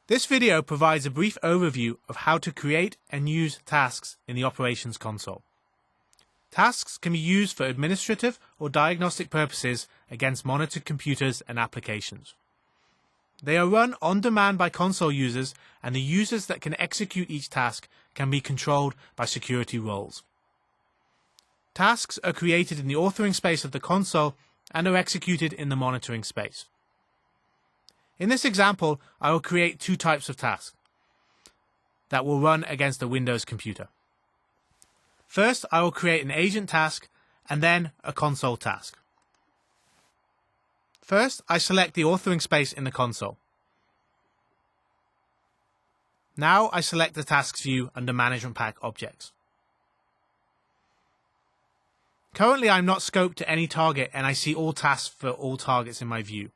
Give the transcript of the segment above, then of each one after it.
This video provides a brief overview of how to create and use tasks in the Operations console. Tasks can be used for administrative or diagnostic purposes against monitored computers and applications. They are run on demand by console users, and the users that can execute each task can be controlled by security roles. Tasks are created in the authoring space of the console and are executed in the monitoring space. In this example, I will create two types of tasks that will run against a Windows computer. First, I will create an agent task and then a console task. First, I select the authoring space in the console. Now I select the tasks view under Management Pack Objects. Currently I'm not scoped to any target and I see all tasks for all targets in my view.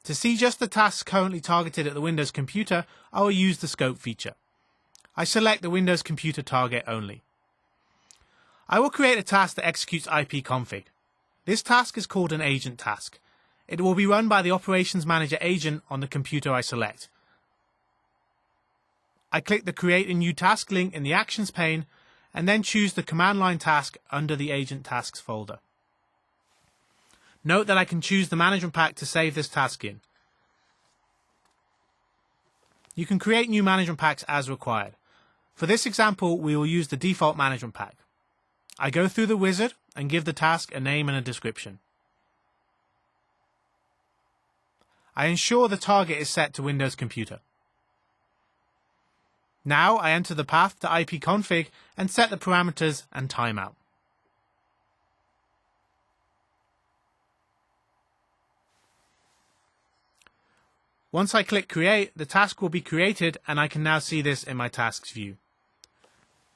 To see just the tasks currently targeted at the Windows computer, I will use the Scope feature. I select the Windows computer target only. I will create a task that executes ipconfig. This task is called an agent task. It will be run by the Operations Manager agent on the computer I select. I click the Create a New Task link in the Actions pane and then choose the command line task under the Agent Tasks folder. Note that I can choose the management pack to save this task in. You can create new management packs as required. For this example, we will use the default management pack. I go through the wizard and give the task a name and a description. I ensure the target is set to Windows computer. Now I enter the path to ipconfig and set the parameters and timeout. Once I click Create, the task will be created and I can now see this in my tasks view.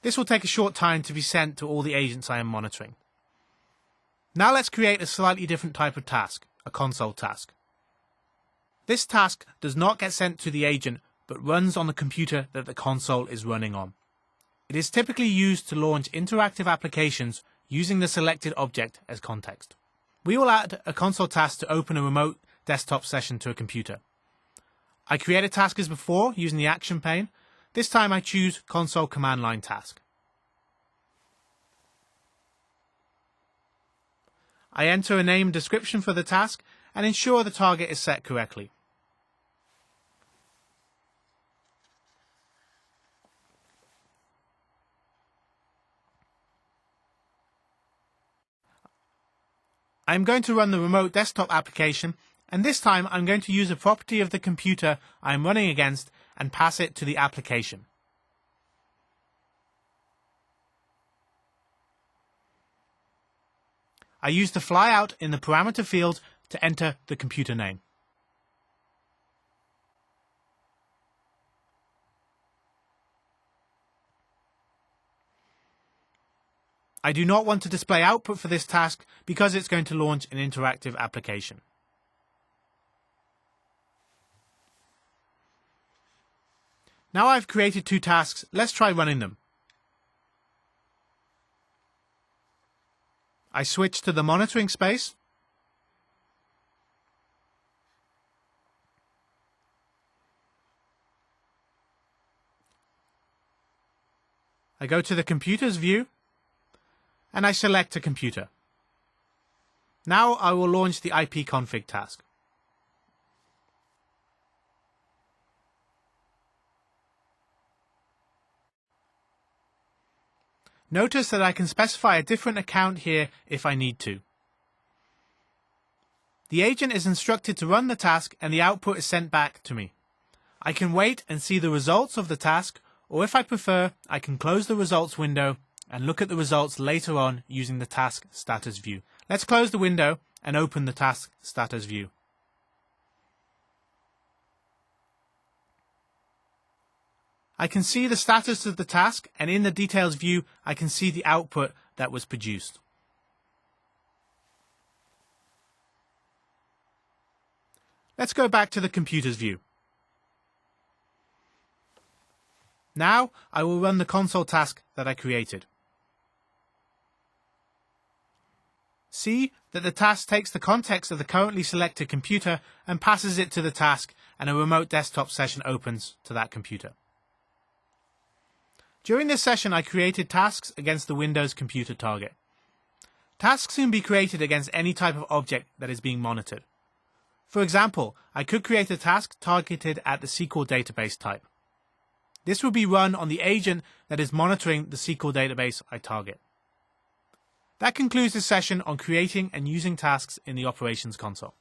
This will take a short time to be sent to all the agents I am monitoring. Now let's create a slightly different type of task, a console task. This task does not get sent to the agent but runs on the computer that the console is running on. It is typically used to launch interactive applications using the selected object as context. We will add a console task to open a remote desktop session to a computer. I create a task as before using the action pane. This time I choose console command line task. I enter a name and description for the task and ensure the target is set correctly. I'm going to run the remote desktop application, and this time I'm going to use a property of the computer I'm running against and pass it to the application. I use the flyout in the parameter field to enter the computer name. I do not want to display output for this task because it's going to launch an interactive application. Now I've created two tasks, let's try running them. I switch to the monitoring space. I go to the computer's view and I select a computer. Now I will launch the ipconfig task. Notice that I can specify a different account here if I need to. The agent is instructed to run the task and the output is sent back to me. I can wait and see the results of the task, or if I prefer, I can close the results window and look at the results later on using the task status view. Let's close the window and open the task status view. I can see the status of the task, and in the details view I can see the output that was produced. Let's go back to the computer's view. Now I will run the console task that I created. See that the task takes the context of the currently selected computer and passes it to the task, and a remote desktop session opens to that computer. During this session, I created tasks against the Windows computer target. Tasks can be created against any type of object that is being monitored. For example, I could create a task targeted at the SQL database type. This will be run on the agent that is monitoring the SQL database I target. That concludes this session on creating and using tasks in the Operations Console.